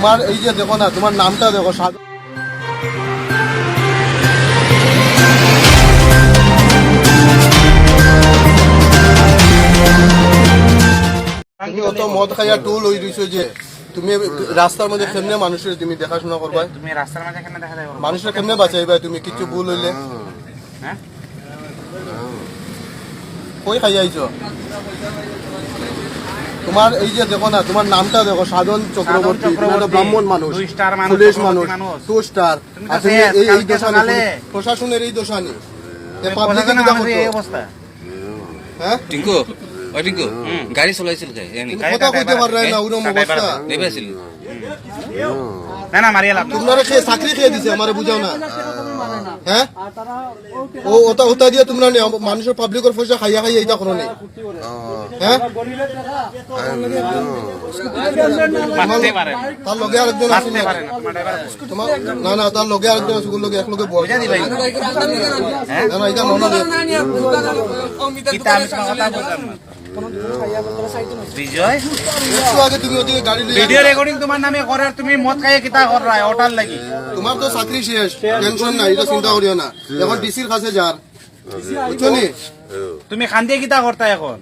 তোমার এই যে দেখো না, তোমার নামটা দেখো সাধন। তুমি অত মদ খাইয়া টুল হয়ে রইছো যে তুমি রাস্তার মধ্যে কেমনে মানুষের তুমি দেখাশোনা করবা? তুমি রাস্তার মাঝে কেন দেখা যায়? মানুষের কেমনে বাঁচাইবা তুমি? কিছু ভুল হইলে হ্যাঁ কই খাইয়াইছো? তোমার এই যে দেখো না, তোমার নামটা দেখো সাধন চক্রবর্তী। তুমি একটা ব্রাহ্মণ মানুষ, 2 স্টার মানুষ, পুলিশ মানুষ, মানুষ। 2 স্টার। তুমি আর তো তুমি শেষ, এই কালকে দোষানি, সকালে। প্রশাসনের এই দোষানি প্রশাসনের মানুষের এই অবস্থা। হ্যাঁ টিঙ্কু ওই টিঙ্কু গাড়ি চলাইছিল কে এনি কথা কইতে পারে না ওরকম অবস্থা। দেবেছিল না না মারিয়া লাভ না। তোমরা খেয়ে চাকরি খেয়ে দিছে, আমারে বুঝাও না। হ্যাঁ ও ওটা ওটা দিয়ে তোমরা মানুষের পাবলিকের পয়সা খাইয়া খাইয়া এইটা করো নাই। হ্যাঁ মারতে পারে না। তার লগে আরেকজন আছে মারতে পারে না। তোমার ড্রাইভার তোমার না না, তার লগে আরেকজন আছে, ওগুলো একলগে বল। বুঝা দিবাই না না, এটা নন কিতা আমি তোমার কথা বললাম না। বিজয় একটু আগে তুমি ওদিকে গাড়ি নিয়ে ভিডিও রেকর্ডিং তোমার নামে করার তুমি মদ খাইয়ে কিতা কর রায় ওটার লাগি। তোমার তো চাকরি শেষ, টেনশন নাই, এটা চিন্তা করিও না। এখন ডিসির কাছে যার, বুঝছো নি? তুমি খান্দিয়ে কিতা করতা এখন?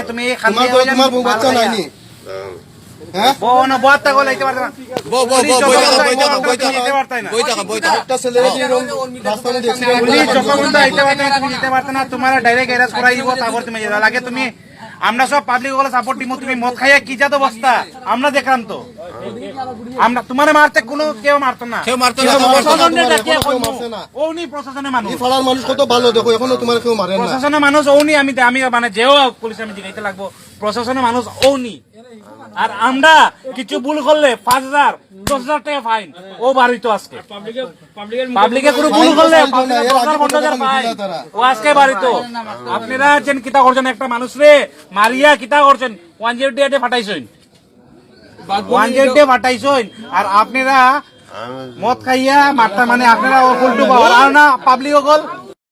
তুমি এই তোমার খান্দিয়ে তো তোমার বউ বাচ্চা নাইনি। হ্যাঁ বউ না বউ তা গলাইতে পারতা না। একটা ছেলে এরকম রাস্তার মধ্যে accident পুলিশ করে চক্রবর্তী আইতে পারতা না, তুমি দিতে পারতা না। তোমার ডাইরেক্ট এরেস্ট করাই দিব, তারপর তুমি যেতে লাগে। তুমি আমরা সব পাবলিক গুলো সাপোর্ট দিব। তুমি মদ খাইয়া কি জাত অবস্থা আমরা দেখলাম তো। আমরা তোমার মারতে কোনো কেউ মারতো না, কেউ মারতো না, প্রশাসনের ডাকিয়া কেউ কইবো। মারছে না। ওনি প্রশাসনের মানুষ, এই পাড়ার মানুষ কত ভালো দেখো, এখনো তোমার কেউ মারে না। প্রশাসনের মানুষ ওনি। আমি মানে যেও পুলিশ আমি জিগাইতে লাগবো, প্রশাসনের মানুষ ওনি। আর আমরা কিছু ভুল করলে 5,000 10,000 টাকা ফাইন ও বাড়িতো আজকে। পাবলিকে কোনো ভুল করলে 10,000 ফাইন ও আজকে বাড়িতো। আপনারা যেন কিতা করছেন, একটা মানুষ রে মারিয়া কিতা করছেন, 108 ফাটাইছেন, 108 ফাটাইছেন। আর আপনারা মদ খাইয়া মারতা মানে আপনারা উল্টো পাওয়ার আর না পাবলিক সকল